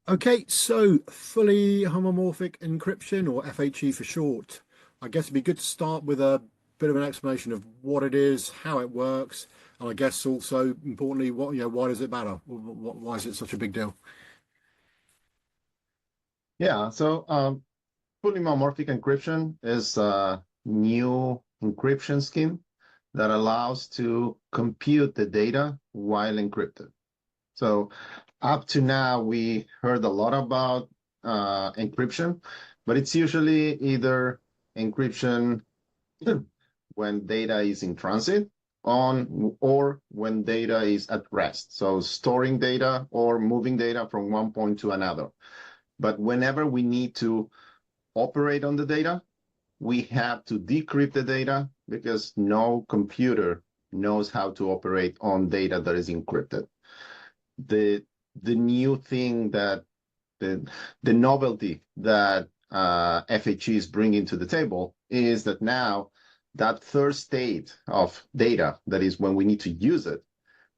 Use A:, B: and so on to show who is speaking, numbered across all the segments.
A: Okay, so fully homomorphic encryption, or FHE for short. I guess it'd be good to start with a bit of an explanation of what it is, how it works, and I guess also importantly, why does it matter? Why is it such a big deal?
B: Yeah, so fully homomorphic encryption is a new encryption scheme that allows to compute the data while encrypted. So up to now, we heard a lot about encryption, but it's usually either encryption when data is in transit or when data is at rest. So storing data or moving data from one point to another. But whenever we need to operate on the data, we have to decrypt the data because no computer knows how to operate on data that is encrypted. The new thing that the novelty that FHE is bringing to the table is that now that third state of data, that is when we need to use it,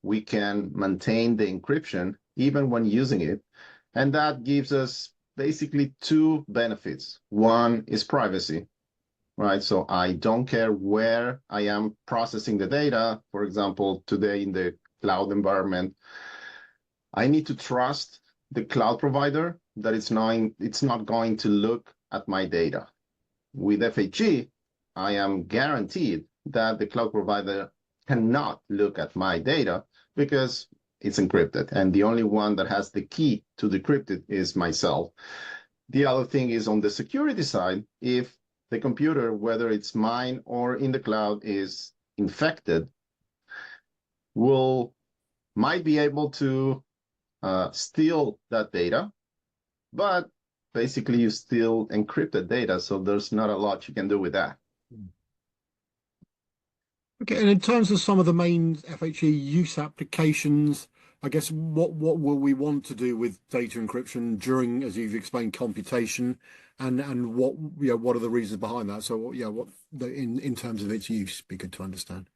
B: we can maintain the encryption even when using it. And that gives us basically two benefits. One is privacy, right? So I don't care where I am processing the data. For example, today in the cloud environment, I need to trust the cloud provider that it's not going to look at my data. With FHE, I am guaranteed that the cloud provider cannot look at my data because it's encrypted. And the only one that has the key to decrypt it is myself. The other thing is on the security side, if the computer, whether it's mine or in the cloud, is infected, might be able to steal that data, but basically you still encrypted data, so there's not a lot you can do with that.
A: Okay, and in terms of some of the main FHE use applications, I guess what will we want to do with data encryption during, as you've explained, computation, and what are the reasons behind that? So in terms of its use, be good to understand.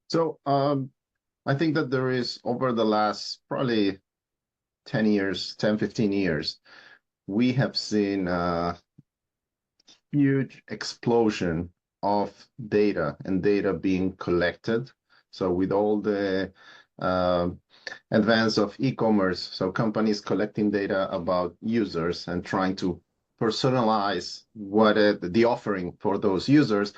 B: So I think that there is, over the last probably 15 years, we have seen a huge explosion of data and data being collected. So with all the advance of e-commerce, so companies collecting data about users and trying to personalize the offering for those users.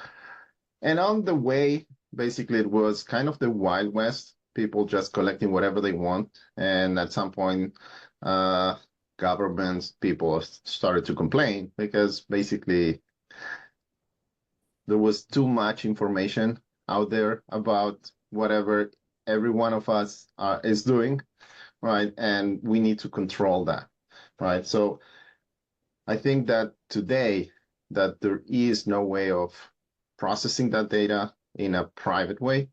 B: And on the way, basically, it was kind of the Wild West, people just collecting whatever they want. And at some point, governments, people started to complain because basically there was too much information out there about whatever every one of us is doing, right? And we need to control that, right? So I think that today that there is no way of processing that data in a private way.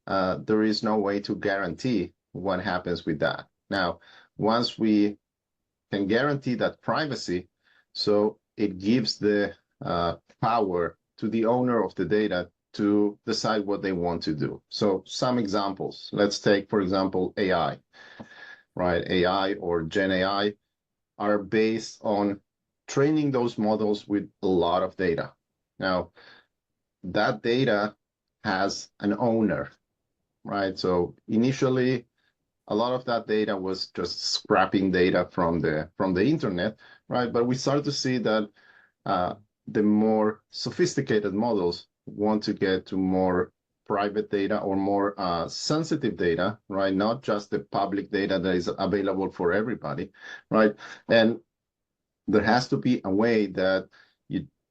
B: There is no way to guarantee what happens with that. Now, once we can guarantee that privacy, so it gives the power to the owner of the data to decide what they want to do. So some examples, let's take, for example, AI, right? AI or Gen AI are based on training those models with a lot of data. Now, that data has an owner, right? So initially, a lot of that data was just scrapping data from the internet, right? But we started to see that the more sophisticated models want to get to more private data or more sensitive data, right? Not just the public data that is available for everybody, right? And there has to be a way that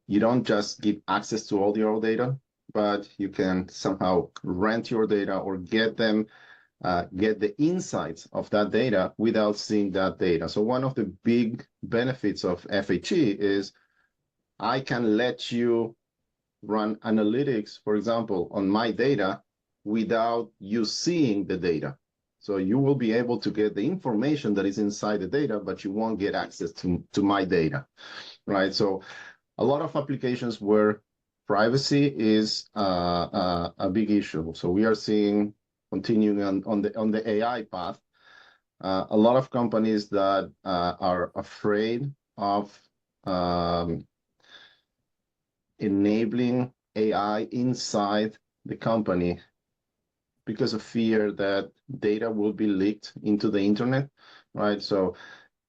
B: you don't just give access to all your data, but you can somehow rent your data or get the insights of that data without seeing that data. So one of the big benefits of FHE is I can let you run analytics, for example, on my data without you seeing the data. So you will be able to get the information that is inside the data, but you won't get access to my data, right? So a lot of applications where privacy is a big issue. So we are seeing, continuing on the AI path, a lot of companies that are afraid of enabling AI inside the company because of fear that data will be leaked into the internet, right? So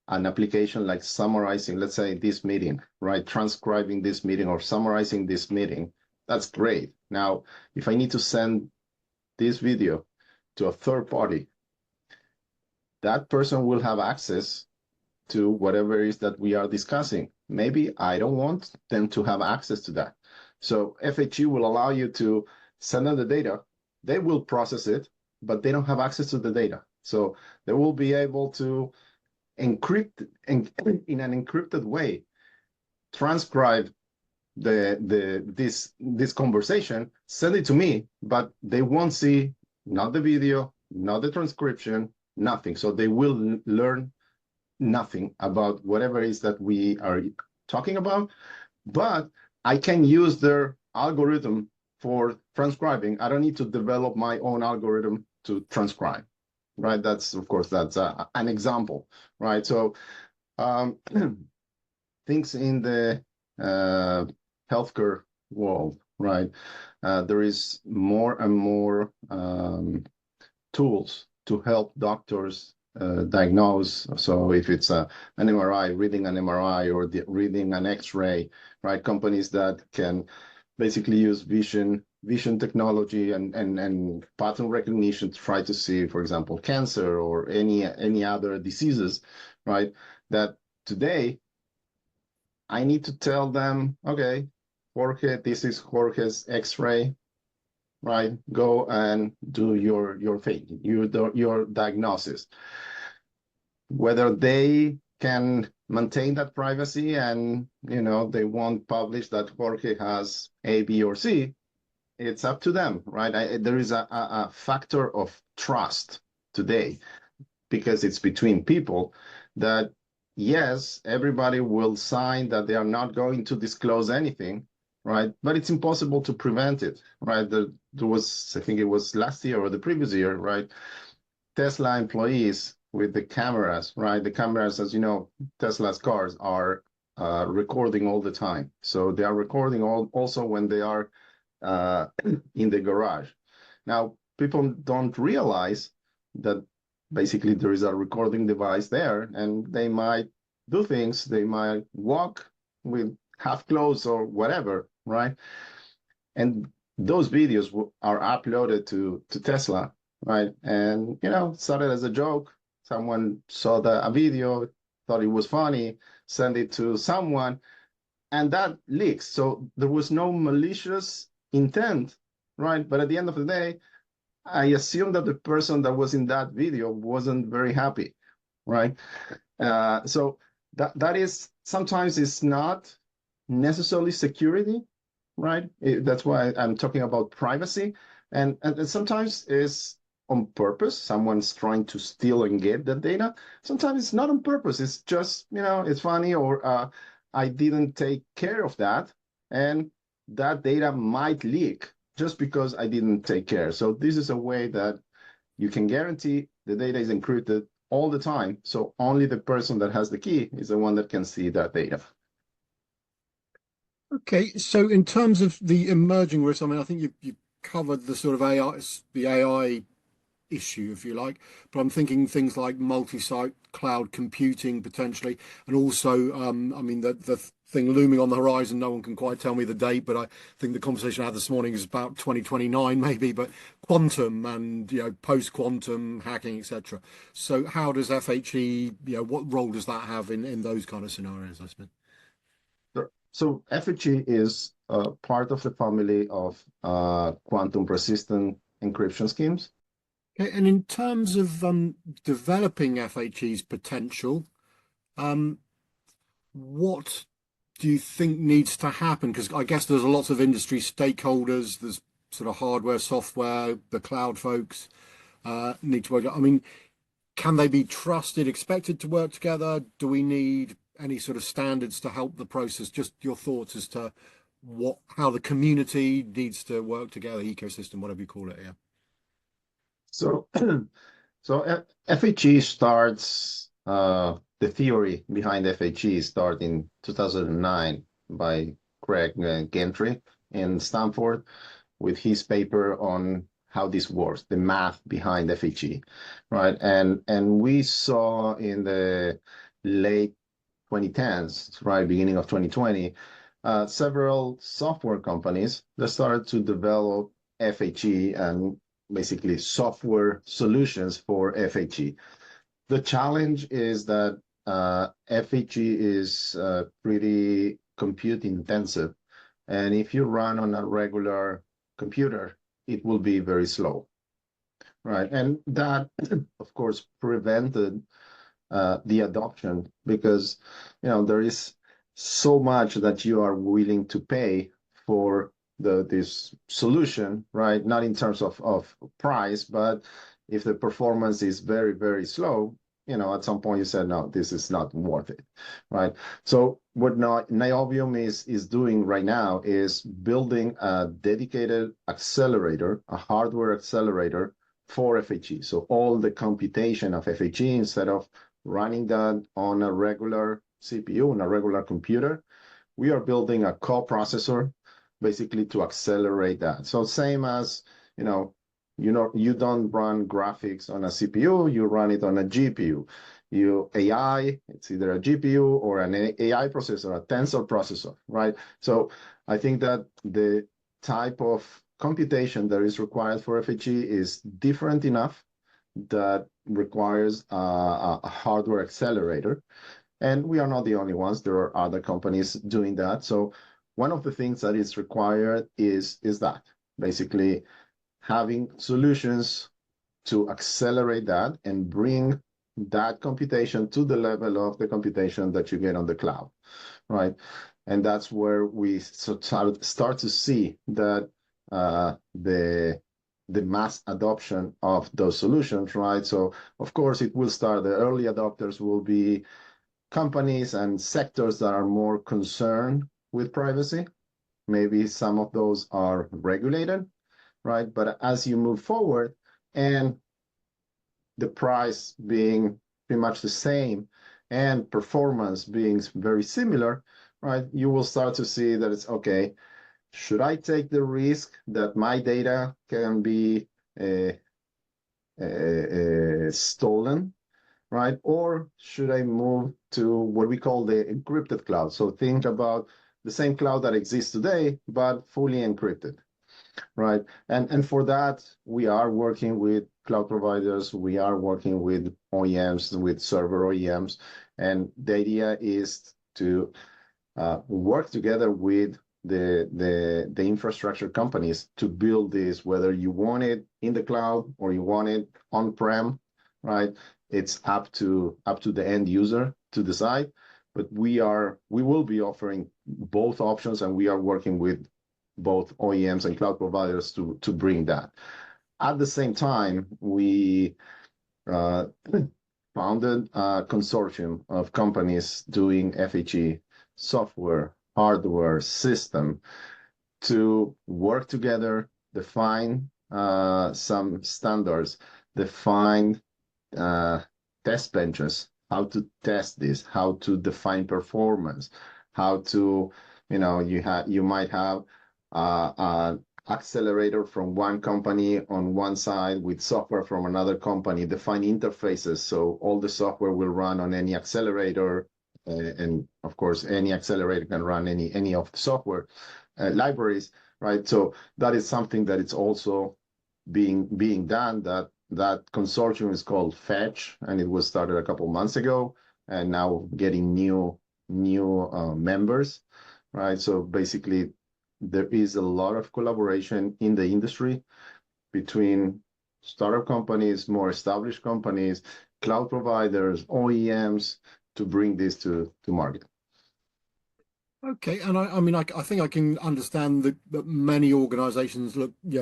B: an application like summarizing, let's say, this meeting, right? Transcribing this meeting or summarizing this meeting, that's great. Now, if I need to send this video to a third party, that person will have access to whatever it is that we are discussing. Maybe I don't want them to have access to that. So FHE will allow you to send them the data. They will process it, but they don't have access to the data. So they will be able to encrypt in an encrypted way, transcribe this conversation, send it to me, but they won't see not the video, not the transcription, nothing. So they will learn nothing about whatever it is that we are talking about, but I can use their algorithm for transcribing. I don't need to develop my own algorithm to transcribe, right? That's, of course, that's an example, right? So things in the healthcare world, right? There is more and more tools to help doctors diagnose. So if it's an MRI, reading an MRI or reading an X-ray, right? Companies that can basically use vision technology and pattern recognition to try to see, for example, cancer or any other diseases, right? That today I need to tell them, okay, Jorge, this is Jorge's X-ray, right? Go and do your diagnosis. Whether they can maintain that privacy and they won't publish that Jorge has A, B, or C, it's up to them, right? There is a factor of trust today because it's between people that yes, everybody will sign that they are not going to disclose anything, right? But it's impossible to prevent it, right? There was, I think it was last year or the previous year, right? Tesla employees with the cameras, right? The cameras, as you know, Tesla's cars are recording all the time. So they are recording also when they are in the garage. Now, people don't realize that basically there is a recording device there and they might do things. They might walk with half clothes or whatever, right? And those videos are uploaded to Tesla, right? And, started as a joke. Someone saw a video, thought it was funny, sent it to someone, and that leaks. So there was no malicious intent, right? But at the end of the day, I assume that the person that was in that video wasn't very happy, right? So that is sometimes it's not necessarily security, right? That's why I'm talking about privacy, and sometimes it's on purpose. Someone's trying to steal and get the data. Sometimes it's not on purpose. It's just it's funny, or I didn't take care of that, and that data might leak just because I didn't take care. So this is a way that you can guarantee the data is encrypted all the time. So only the person that has the key is the one that can see that data.
A: Okay, so in terms of the emerging risks, I mean, I think you covered the sort of the AI issue, if you like, but I'm thinking things like multi-site cloud computing potentially, and also, I mean, the thing looming on the horizon, no one can quite tell me the date, but I think the conversation I had this morning is about 2029 maybe, but quantum and, post-quantum hacking, etc. So how does FHE, what role does that have in those kind of scenarios, I suppose?
B: So FHE is part of the family of quantum resistant encryption schemes.
A: Okay, and in terms of developing FHE's potential, what do you think needs to happen? Because I guess there's lots of industry stakeholders, there's sort of hardware, software, the cloud folks. need to work? I mean, can they be trusted, expected to work together? Do we need any sort of standards to help the process? Just your thoughts as to how the community needs to work together, ecosystem, whatever you call it here.
B: So, FHE starts, the theory behind FHE started in 2009 by Craig Gentry in Stanford with his paper on how this works, the math behind FHE, right? And we saw in the late 2010s, right, beginning of 2020, several software companies that started to develop FHE and basically software solutions for FHE. The challenge is that FHE is pretty compute intensive, and if you run on a regular computer, it will be very slow, right? And that, of course, prevented the adoption because there is so much that you are willing to pay for this solution, right? Not in terms of price, but if the performance is very, very slow, at some point you said, no, this is not worth it, right? So what Niobium is doing right now is building a dedicated accelerator, a hardware accelerator for FHE. So all the computation of FHE, instead of running that on a regular CPU, on a regular computer, we are building a coprocessor basically to accelerate that. So same as, you don't run graphics on a CPU, you run it on a GPU. AI, it's either a GPU or an AI processor, a tensor processor, right? So I think that the type of computation that is required for FHE is different enough that requires a hardware accelerator. And we are not the only ones. There are other companies doing that. So one of the things that is required is that basically having solutions to accelerate that and bring that computation to the level of the computation that you get on the cloud, right? And that's where we start to see that the mass adoption of those solutions, right? So of course it will start, the early adopters will be companies and sectors that are more concerned with privacy. Maybe some of those are regulated, right? But as you move forward and the price being pretty much the same and performance being very similar, right? You will start to see that it's okay. Should I take the risk that my data can be stolen, right? Or should I move to what we call the encrypted cloud? So think about the same cloud that exists today, but fully encrypted, right? And for that, we are working with cloud providers. We are working with OEMs, with server OEMs. And the idea is to work together with the infrastructure companies to build this, whether you want it in the cloud or you want it on-prem, right? It's up to the end user to decide. But we will be offering both options, and we are working with both OEMs and cloud providers to bring that. At the same time, we founded a consortium of companies doing FHE software, hardware, system to work together, define some standards, define test benches, how to test this, how to define performance, how to, you might have an accelerator from one company on one side with software from another company, define interfaces so all the software will run on any accelerator, and of course any accelerator can run any of the software libraries, right? So that is something that it's also being done. That consortium is called FHE, and it was started a couple months ago, and now getting new members, right? So basically, there is a lot of collaboration in the industry between startup companies, more established companies, cloud providers, OEMs, to bring this to market.
A: Okay, and I mean, I think I can understand that many organizations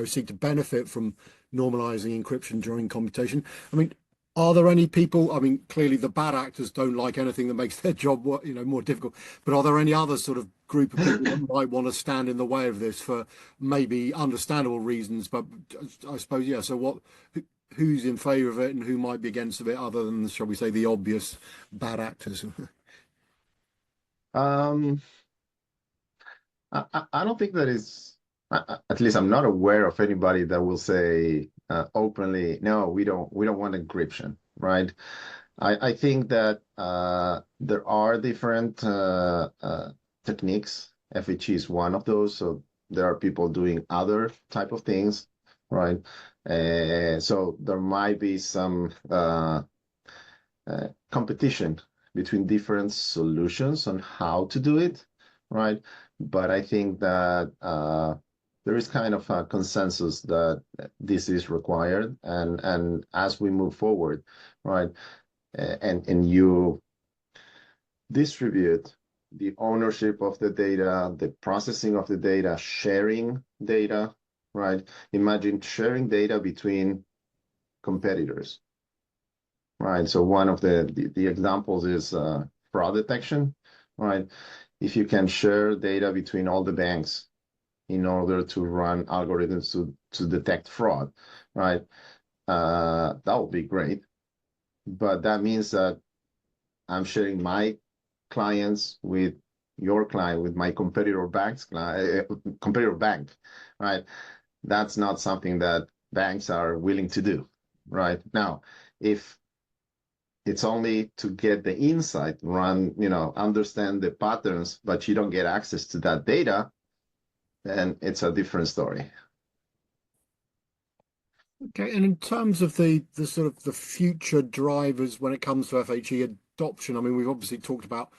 A: seek to benefit from normalizing encryption during computation. I mean, are there any people? I mean, clearly the bad actors don't like anything that makes their job, more difficult. But are there any other sort of group of people that might want to stand in the way of this for maybe understandable reasons? But I suppose, yeah. So who's in favour of it and who might be against it, other than, shall we say, the obvious bad actors?
B: Um, I don't think that is, at least I'm not aware of anybody that will say openly, no, we don't want encryption, right? I think that there are different techniques. FHE is one of those. So there are people doing other type of things, right? So there might be some competition between different solutions on how to do it, right? But I think that there is kind of a consensus that this is required, and as we move forward, right, and you distribute the ownership of the data, the processing of the data, sharing data, right? Imagine sharing data between competitors, right? So one of the examples is fraud detection, right? If you can share data between all the banks in order to run algorithms to detect fraud, right? That would be great. But that means that I'm sharing my clients with your client, with my competitor competitor bank, right? That's not something that banks are willing to do, right? Now, if it's only to get the insight, understand the patterns, but you don't get access to that data, then it's a different story.
A: Okay, and in terms of the sort of the future drivers when it comes to FHE adoption, I mean, we've obviously talked about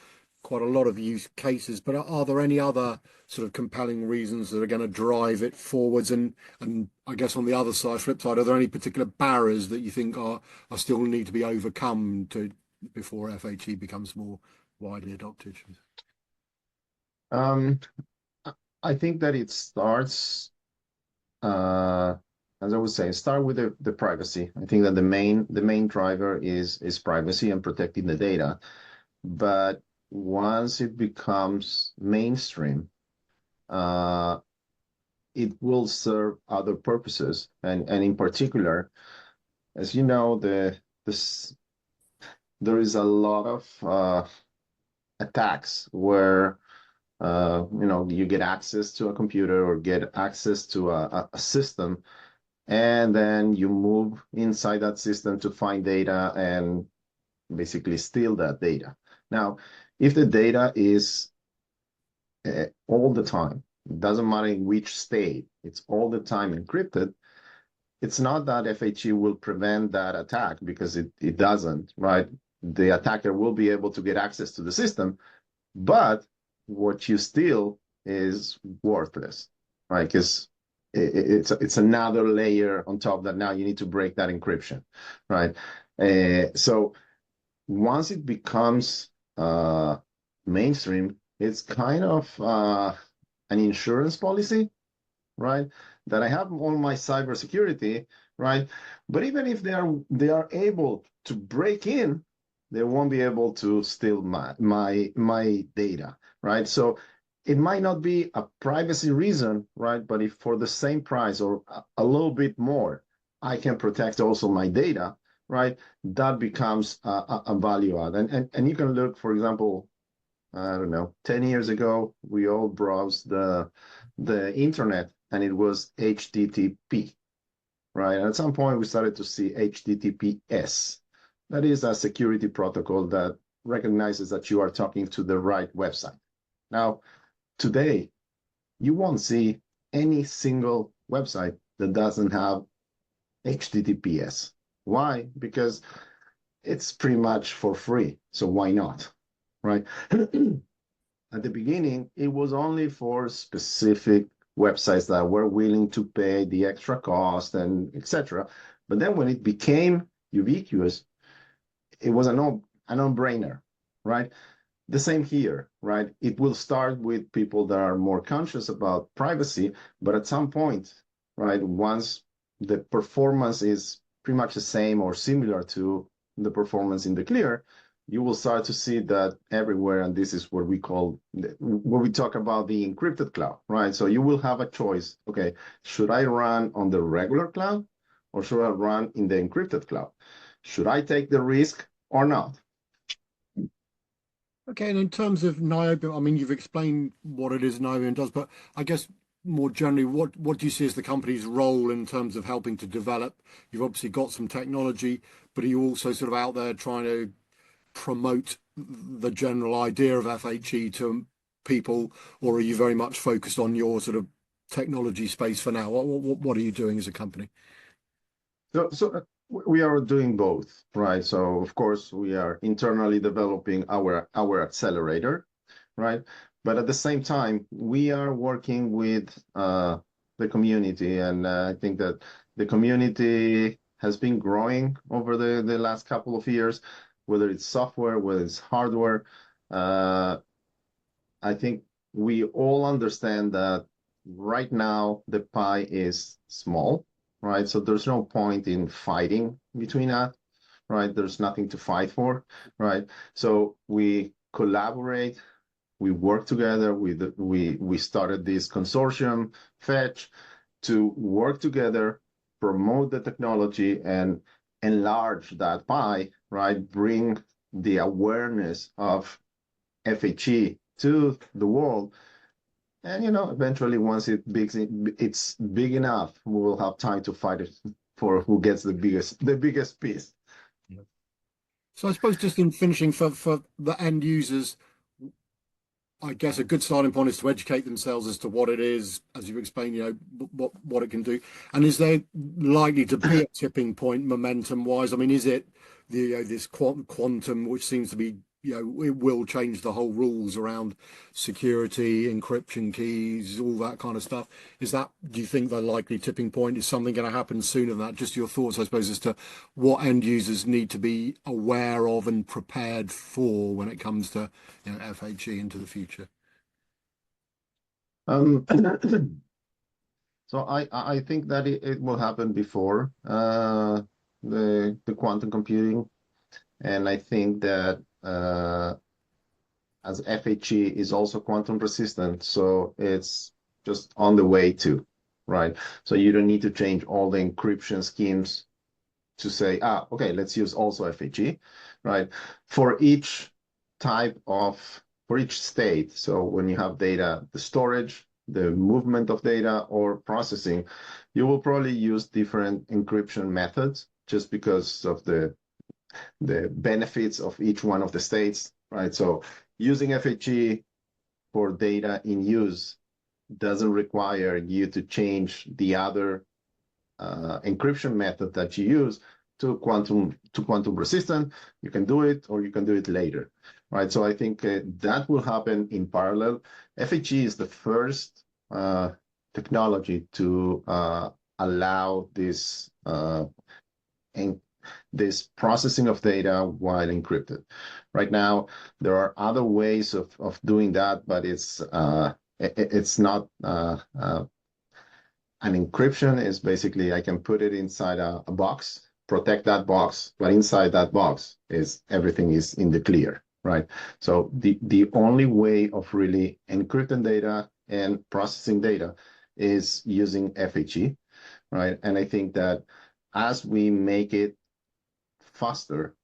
A: quite a lot of use cases, but are there any other sort of compelling reasons that are going to drive it forwards? And I guess on the other side, flip side, are there any particular barriers that you think are still need to be overcome before FHE becomes more widely adopted?
B: Um, I think that it starts, as I would say, start with the privacy. I think that the main driver is privacy and protecting the data. But once it becomes mainstream, it will serve other purposes. And in particular, as you know, there is a lot of attacks where you get access to a computer or get access to a system, and then you move inside that system to find data and basically steal that data. Now, if the data is all the time, it doesn't matter in which state, it's all the time encrypted, it's not that FHE will prevent that attack, because it doesn't, right? The attacker will be able to get access to the system, but what you steal is worthless, right? Because it's another layer on top that now you need to break that encryption, right? So once it becomes mainstream, it's kind of an insurance policy, right? That I have on my cybersecurity, right? But even if they are able to break in, they won't be able to steal my data, right? So it might not be a privacy reason, right? But if for the same price or a little bit more, I can protect also my data, right? That becomes a value add. And you can look, for example, I don't know, 10 years ago, we all browsed the internet, and it was HTTP, right? And at some point, we started to see HTTPS. That is a security protocol that recognizes that you are talking to the right website. Now, today, you won't see any single website that doesn't have HTTPS. Why? Because it's pretty much for free. So why not, right? At the beginning, it was only for specific websites that were willing to pay the extra cost and etc. But then when it became ubiquitous, it was a no-brainer, right? The same here, right? It will start with people that are more conscious about privacy, but at some point, right, once the performance is pretty much the same or similar to the performance in the clear, you will start to see that everywhere, and this is what we call, when we talk about the encrypted cloud, right? So you will have a choice, okay, should I run on the regular cloud or should I run in the encrypted cloud? Should I take the risk or not?
A: Okay, and in terms of Niobium, I mean, you've explained what it is Niobium does, but I guess more generally, what do you see as the company's role in terms of helping to develop? You've obviously got some technology, but are you also sort of out there trying to promote the general idea of FHE to people, or are you very much focused on your sort of technology space for now? What are you doing as a company?
B: So we are doing both, right? So of course we are internally developing our accelerator, right? But at the same time, we are working with the community, and I think that the community has been growing over the last couple of years, whether it's software, whether it's hardware. I think we all understand that right now the pie is small, right? So there's no point in fighting between us, right? There's nothing to fight for, right? So we collaborate, we work together. We started this consortium, FHE, to work together, promote the technology, and enlarge that pie, right? Bring the awareness of FHE to the world. And eventually, once it's big enough, we will have time to fight it for who gets the biggest piece.
A: Yeah. So I suppose just in finishing for the end users, I guess a good starting point is to educate themselves as to what it is, as you explained, what it can do. And is there likely to be a tipping point momentum wise? I mean, is it this quantum, which seems to be, it will change the whole rules around security, encryption keys, all that kind of stuff. Do you think the likely tipping point is something going to happen sooner than that? Just your thoughts, I suppose, as to what end users need to be aware of and prepared for when it comes to FHE into the future.
B: Um, so I think that it will happen before the quantum computing, and I think that as FHE is also quantum resistant, so it's just on the way too, right? So you don't need to change all the encryption schemes to say, okay, let's use also FHE, right? For each for each state. So when you have data, the storage, the movement of data, or processing, you will probably use different encryption methods just because of the benefits of each one of the states, right? So using FHE for data in use doesn't require you to change the other encryption method that you use to quantum resistant. You can do it, or you can do it later, right? So I think that will happen in parallel. FHE is the first technology to allow this this processing of data while encrypted. Right now, there are other ways of doing that, but it's not an encryption. Is basically I can put it inside a box, protect that box, but inside that box is everything is in the clear, right? So the only way of really encrypting data and processing data is using FHE, right? And I think that as we make it faster,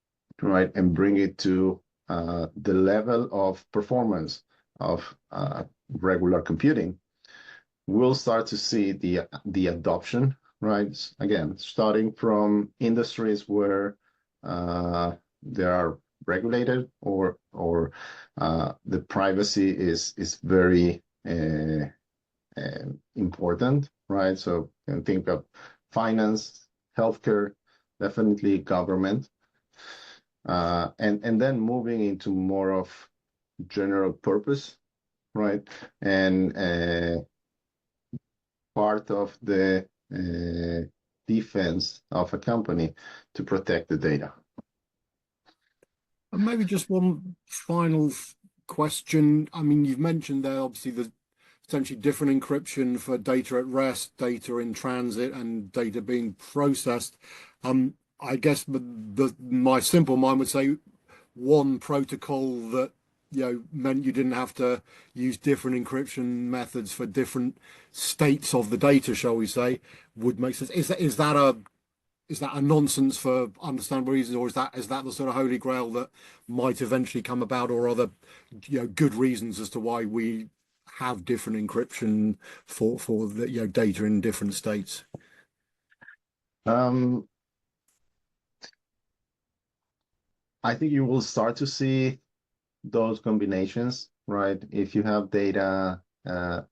B: right, and bring it to the level of performance of regular computing, we'll start to see the adoption, right? Again, starting from industries where they are regulated or the privacy is very important, right? So you can think of finance, healthcare, definitely government, and then moving into more of general purpose, right? And part of the defense of a company to protect the data.
A: And maybe just one final question. I mean, you've mentioned there obviously potentially different encryption for data at rest, data in transit, and data being processed. I guess my simple mind would say one protocol that meant you didn't have to use different encryption methods for different states of the data, shall we say, would make sense. Is that a nonsense for understandable reasons, or is that the sort of holy grail that might eventually come about, or are there good reasons as to why we have different encryption for the data in different states?
B: Um, I think you will start to see those combinations, right? If you have data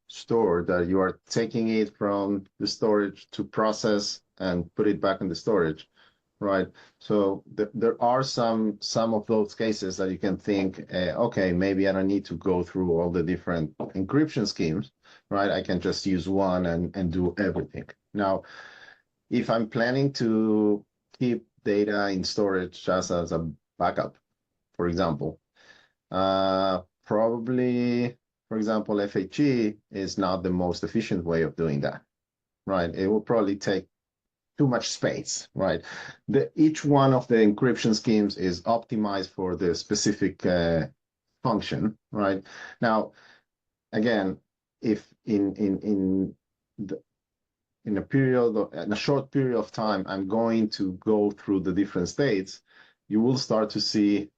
B: stored that you are taking it from the storage to process and put it back in the storage, right? So there are some of those cases that you can think, okay, maybe I don't need to go through all the different encryption schemes, right? I can just use one and do everything. Now, if I'm planning to keep data in storage just as a backup, for example, probably, for example, FHE is not the most efficient way of doing that, right? It will probably take too much space, right? Each one of the encryption schemes is optimized for the specific function, right? Now, again, if in a short period of time, I'm going to go through the different states, you will start to see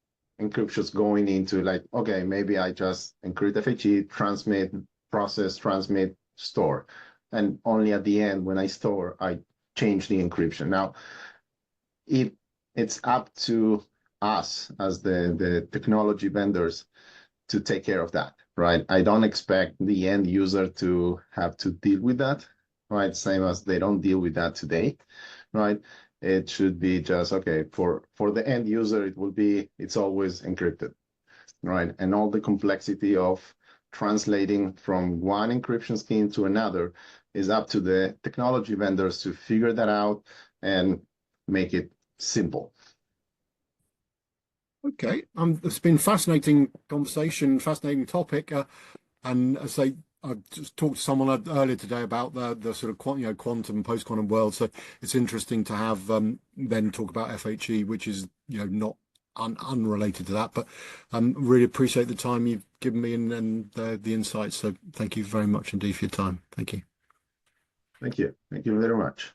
B: encryptions going into like, okay, maybe I just encrypt FHE, transmit, process, transmit, store. And only at the end, when I store, I change the encryption. Now, it's up to us as the technology vendors to take care of that, right? I don't expect the end user to have to deal with that, right? Same as they don't deal with that today, right? It should be just, okay, for the end user, it's always encrypted, right? And all the complexity of translating from one encryption scheme to another is up to the technology vendors to figure that out and make it simple.
A: Okay, it's been fascinating conversation, fascinating topic, and as I say, I just talked to someone earlier today about the sort of quantum and post-quantum world. So it's interesting to have then talk about FHE, which is not unrelated to that. But really appreciate the time you've given me and the insights. So thank you very much indeed for your time. Thank you.
B: Thank you. Thank you very much.